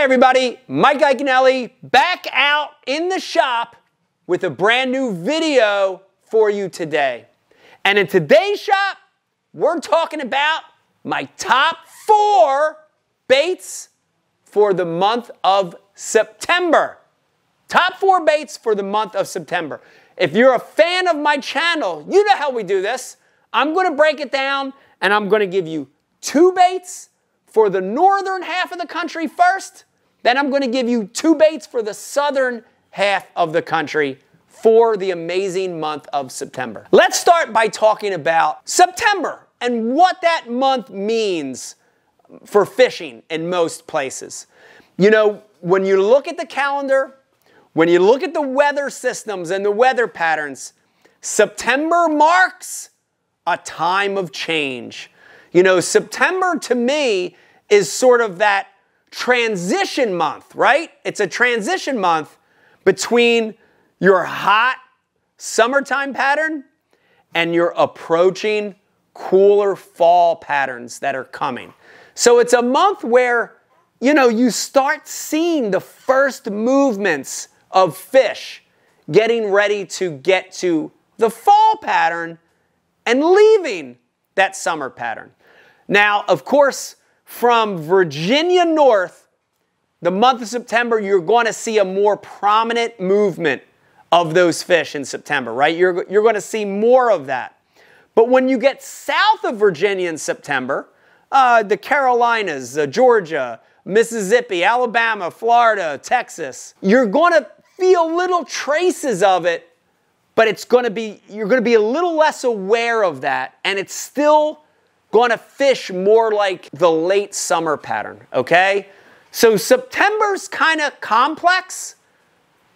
everybody, Mike Iaconelli back out in the shop with a brand new video for you today. And in today's shop, we're talking about my top 4 baits for the month of September. Top 4 baits for the month of September. If you're a fan of my channel, you know how we do this. I'm going to break it down and I'm going to give you 2 baits for the northern half of the country first. Then I'm going to give you 2 baits for the southern half of the country for the amazing month of September. Let's start by talking about September and what that month means for fishing in most places. You know, when you look at the calendar, when you look at the weather systems and the weather patterns, September marks a time of change. You know, September to me is sort of that transition month, right? It's a transition month between your hot summertime pattern and your approaching cooler fall patterns that are coming. So it's a month where, you know, you start seeing the first movements of fish getting ready to get to the fall pattern and leaving that summer pattern. Now, of course, from Virginia north, the month of September, you're going to see a more prominent movement of those fish in September, right? You're going to see more of that. But when you get south of Virginia in September, the Carolinas, Georgia, Mississippi, Alabama, Florida, Texas, you're going to feel little traces of it, but you're going to be a little less aware of that, and it's still going to fish more like the late summer pattern, okay? So September's kind of complex,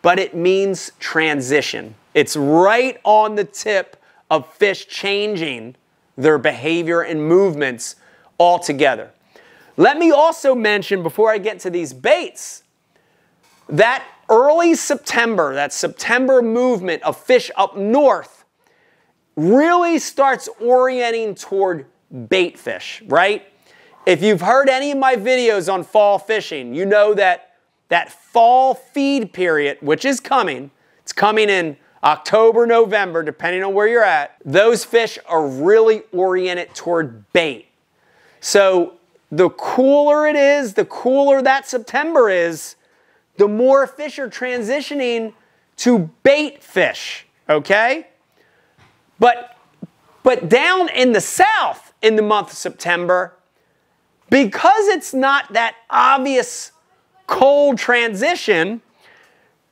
but it means transition. It's right on the tip of fish changing their behavior and movements altogether. Let me also mention, before I get to these baits, that early September, that September movement of fish up north really starts orienting toward bait fish, right? If you've heard any of my videos on fall fishing, you know that that fall feed period, which is coming, it's coming in October, November, depending on where you're at, those fish are really oriented toward bait. So the cooler it is, the cooler that September is, the more fish are transitioning to bait fish, okay? But down in the south, in the month of September, because it's not that obvious cold transition,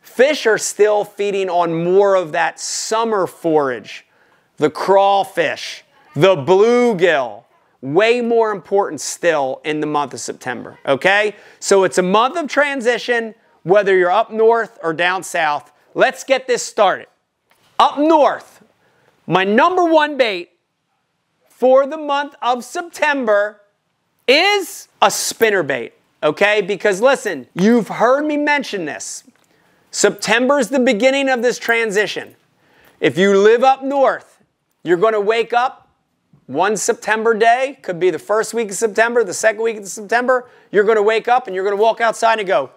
fish are still feeding on more of that summer forage. The crawfish, the bluegill, way more important still in the month of September, okay? So it's a month of transition, whether you're up north or down south. Let's get this started. Up north, my number 1 bait for the month of September is a spinnerbait, okay? Because listen, you've heard me mention this. September is the beginning of this transition. If you live up north, you're going to wake up one September day, could be the first week of September, the second week of September, you're going to wake up and you're going to walk outside and go,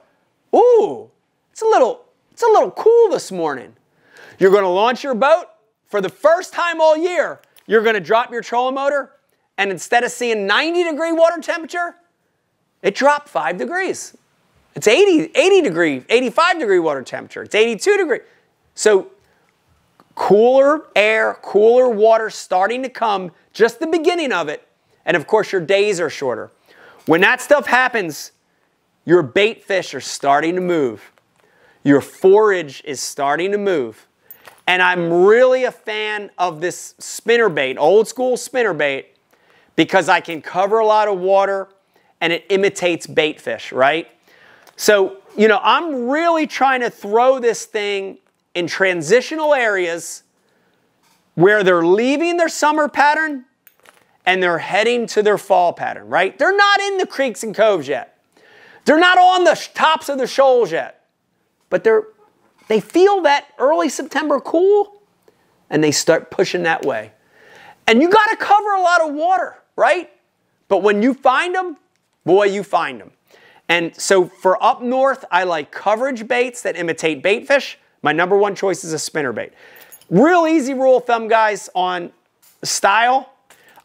ooh, it's a little cool this morning. You're going to launch your boat for the first time all year. You're going to drop your trolling motor, and instead of seeing 90-degree water temperature, it dropped 5 degrees. It's 85-degree water temperature. It's 82 degrees. So cooler air, cooler water starting to come, just the beginning of it, and of course your days are shorter. When that stuff happens, your bait fish are starting to move. Your forage is starting to move. And I'm really a fan of this spinnerbait, old school spinnerbait, because I can cover a lot of water and it imitates bait fish, right? So, you know, I'm really trying to throw this thing in transitional areas where they're leaving their summer pattern and they're heading to their fall pattern, right? They're not in the creeks and coves yet. They're not on the tops of the shoals yet, but they feel that early September cool and they start pushing that way. And you got to cover a lot of water, right? But when you find them, boy, you find them. And so for up north, I like coverage baits that imitate baitfish. My number one choice is a spinnerbait. Real easy rule of thumb, guys, on style.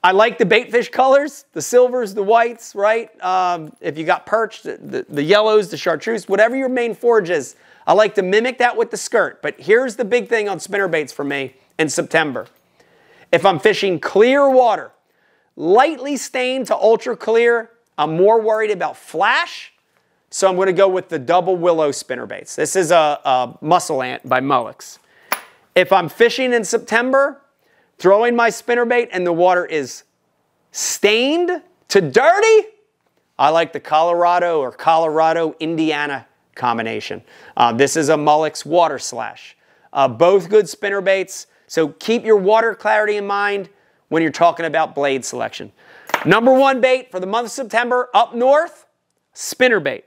I like the baitfish colors, the silvers, the whites, right? If you got perch, the yellows, the chartreuse, whatever your main forage is, I like to mimic that with the skirt. But here's the big thing on spinnerbaits for me in September. If I'm fishing clear water, lightly stained to ultra clear, I'm more worried about flash. So I'm going to go with the double willow spinnerbaits. This is a Muscle Ant by Mullix. If I'm fishing in September, throwing my spinnerbait and the water is stained to dirty, I like the Colorado or Colorado-Indiana combination. This is a Mullix Water Slash. Both good spinnerbaits, so keep your water clarity in mind when you're talking about blade selection. Number one bait for the month of September up north, spinnerbait.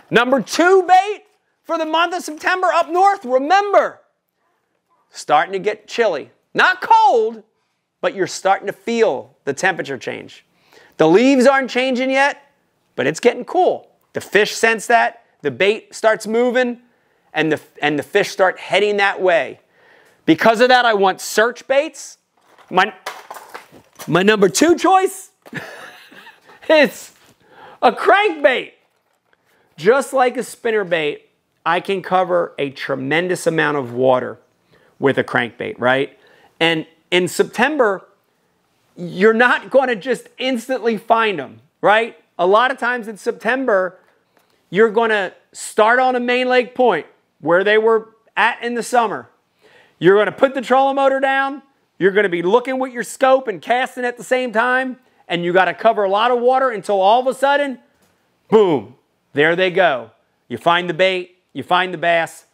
Number two bait for the month of September up north, remember, starting to get chilly. Not cold, but you're starting to feel the temperature change. The leaves aren't changing yet, but it's getting cool. The fish sense that, the bait starts moving, and the fish start heading that way. Because of that, I want search baits. My number two choice is a crankbait. Just like a spinnerbait, I can cover a tremendous amount of water with a crankbait, right? And in September, you're not going to just instantly find them, right? A lot of times in September, you're going to start on a main lake point where they were at in the summer. You're going to put the trolling motor down. You're going to be looking with your scope and casting at the same time. And you got to cover a lot of water until all of a sudden, boom, there they go. You find the bait, you find the bass.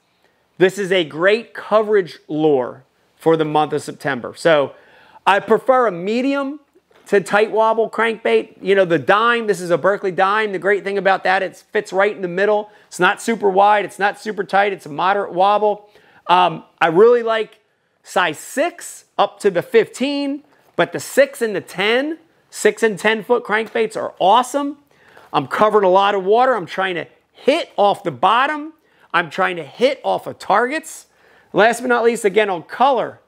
This is a great coverage lure for the month of September. So I prefer a medium to tight wobble crankbait. You know, the dime, this is a Berkley dime. The great thing about that, it fits right in the middle. It's not super wide, it's not super tight, it's a moderate wobble. I really like size 6 up to the 15, but the 6 and the 10, 6 and 10 foot crankbaits are awesome. I'm covering a lot of water. I'm trying to hit off the bottom. I'm trying to hit off of targets. Last but not least, again, on color.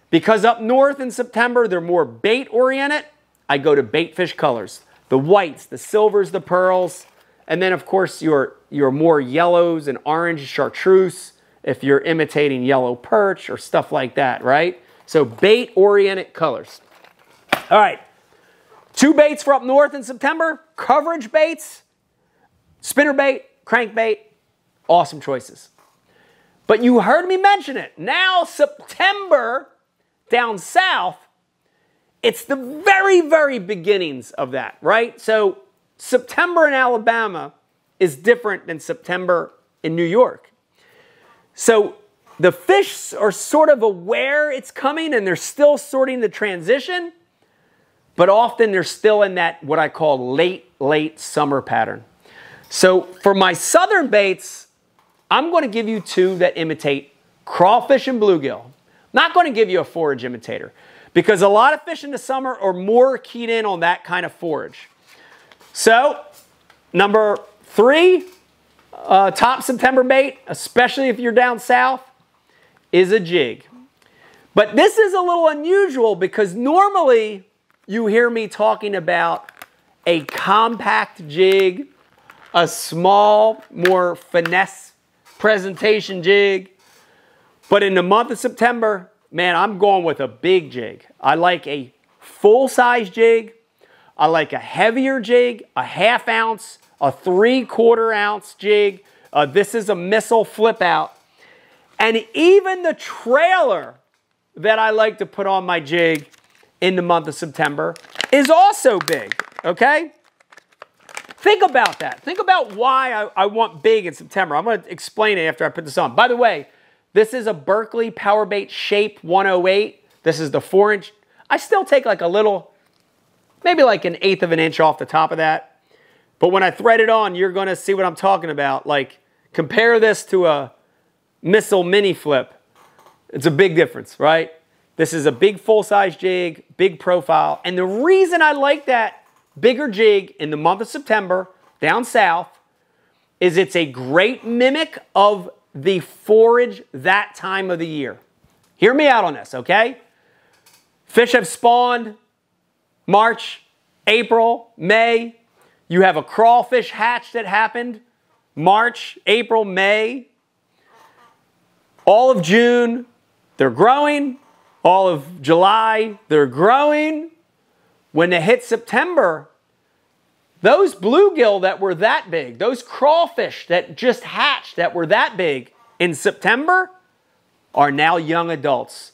Because up north in September, they're more bait oriented, I go to baitfish colors. The whites, the silvers, the pearls, and then of course your more yellows and orange chartreuse if you're imitating yellow perch or stuff like that, right? So bait oriented colors. All right. 2 baits for up north in September, coverage baits, spinnerbait, crankbait, awesome choices. But you heard me mention it. Now September down south, it's the very, very beginnings of that, right? So September in Alabama is different than September in New York. So the fish are sort of aware it's coming and they're still sorting the transition. But often they're still in that, what I call late summer pattern. So for my southern baits, I'm going to give you 2 that imitate crawfish and bluegill. I'm not going to give you a forage imitator because a lot of fish in the summer are more keyed in on that kind of forage. So number 3, top September bait, especially if you're down south, is a jig. But this is a little unusual because normally you hear me talking about a compact jig, a small, more finesse presentation jig. But in the month of September, man, I'm going with a big jig. I like a full-size jig. I like a heavier jig, a 1/2 ounce, a 3/4 ounce jig. This is a missile flip out. And even the trailer that I like to put on my jig in the month of September is also big, okay? Think about that. Think about why I want big in September. I'm going to explain it after I put this on. By the way, this is a Berkley Powerbait Shape 108. This is the 4-inch. I still take like a little, maybe like 1/8 of an inch off the top of that. But when I thread it on, you're going to see what I'm talking about. Like, compare this to a missile mini flip. It's a big difference, right? This is a big full-size jig, big profile. And the reason I like that bigger jig in the month of September down south is it's a great mimic of the forage that time of the year. Hear me out on this, okay? Fish have spawned March, April, May. You have a crawfish hatch that happened March, April, May. All of June, they're growing. All of July, they're growing. When they hit September, those bluegill that were that big, those crawfish that just hatched that were that big in September are now young adults.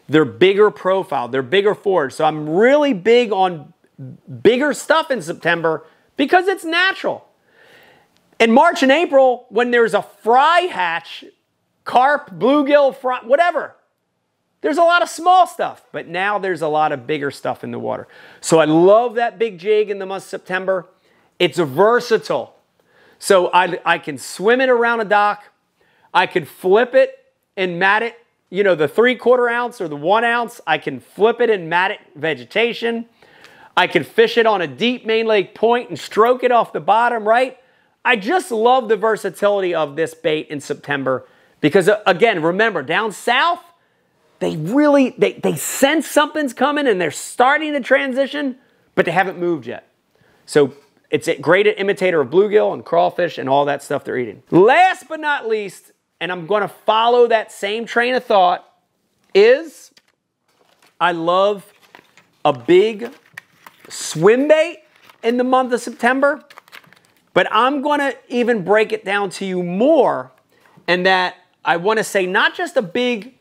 They're bigger profile, they're bigger forage. So I'm really big on bigger stuff in September because it's natural. In March and April, when there's a fry hatch, carp, bluegill, fry, whatever, there's a lot of small stuff, but now there's a lot of bigger stuff in the water. So I love that big jig in the month of September. It's versatile. So I can swim it around a dock. I could flip it and mat it, you know, the 3/4 ounce or the 1 ounce. I can flip it and mat it vegetation. I can fish it on a deep main lake point and stroke it off the bottom, right? I just love the versatility of this bait in September because, again, remember, down south, they sense something's coming and they're starting to transition, but they haven't moved yet. So it's a great imitator of bluegill and crawfish and all that stuff they're eating. Last but not least, and I'm going to follow that same train of thought, is I love a big swim bait in the month of September, but I'm going to even break it down to you more, and that I want to say not just a big,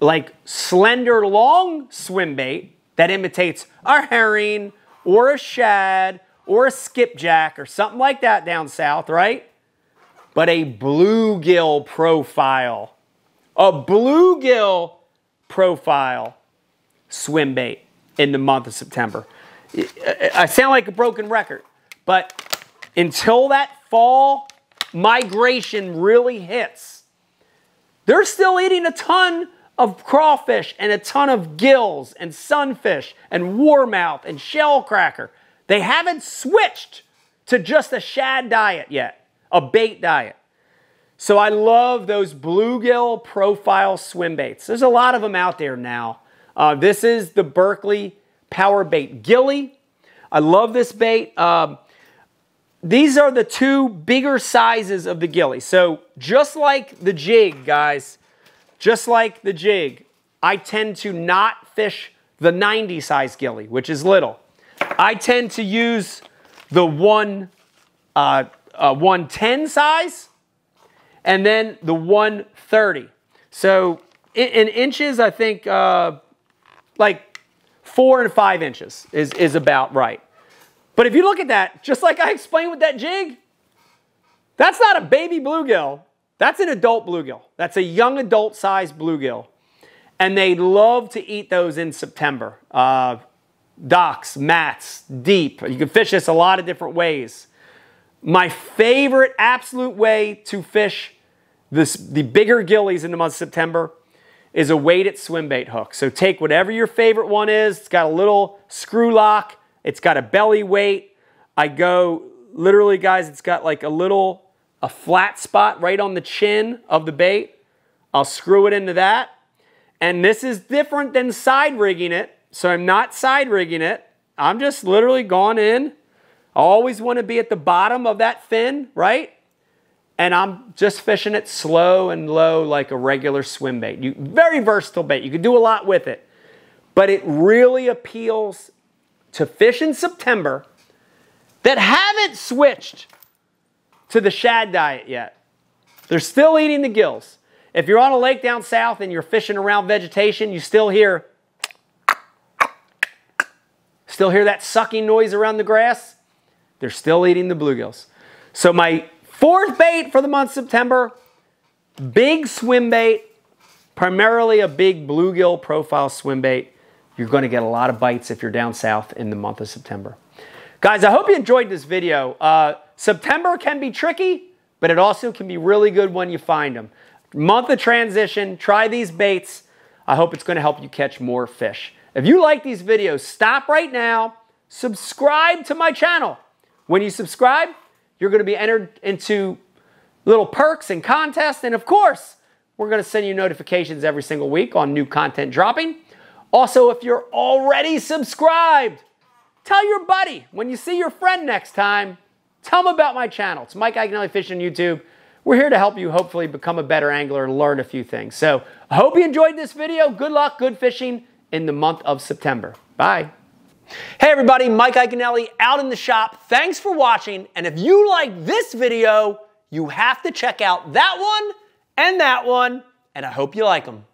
like slender, long swim bait that imitates a herring or a shad or a skipjack or something like that down south, right? But a bluegill profile. A bluegill profile swim bait in the month of September. I sound like a broken record, but until that fall migration really hits, they're still eating a ton of crawfish and a ton of gills and sunfish and warmouth and shellcracker. They haven't switched to just a shad diet yet, a bait diet. So I love those bluegill profile swim baits. There's a lot of them out there now. This is the Berkeley Power Bait Gilly. I love this bait. These are the two bigger sizes of the gilly. So just like the jig, guys, just like the jig, I tend to not fish the 90 size gilly, which is little. I tend to use the 110 size and then the 130. So in inches, I think like 4 and 5 inches is about right. But if you look at that, just like I explained with that jig, that's not a baby bluegill. That's an adult bluegill. That's a young adult sized bluegill. And they love to eat those in September. Docks, mats, deep. You can fish this a lot of different ways. My favorite absolute way to fish the bigger gillies in the month of September is a weighted swim bait hook. So take whatever your favorite one is. It's got a little screw lock. It's got a belly weight. I go, literally guys, it's got like a flat spot right on the chin of the bait. I'll screw it into that. And this is different than side rigging it. So I'm not side rigging it. I'm just literally going in. I always want to be at the bottom of that fin, right? And I'm just fishing it slow and low like a regular swim bait. Very versatile bait. You can do a lot with it. But it really appeals to fish in September that haven't switched to the shad diet yet. They're still eating the gills. If you're on a lake down south and you're fishing around vegetation, you still hear that sucking noise around the grass. They're still eating the bluegills. So my fourth bait for the month of September, big swim bait, primarily a big bluegill profile swim bait. You're going to get a lot of bites if you're down south in the month of September. Guys, I hope you enjoyed this video. September can be tricky, but it also can be really good when you find them. Month of transition, try these baits. I hope it's going to help you catch more fish. If you like these videos, stop right now, subscribe to my channel. When you subscribe, you're going to be entered into little perks and contests. And of course, we're going to send you notifications every single week on new content dropping. Also, if you're already subscribed, tell your buddy. When you see your friend next time, tell them about my channel. It's Mike Iaconelli Fishing on YouTube. We're here to help you hopefully become a better angler and learn a few things. So I hope you enjoyed this video. Good luck, good fishing in the month of September. Bye. Hey everybody, Mike Iaconelli out in the shop. Thanks for watching. And if you like this video, you have to check out that one, and I hope you like them.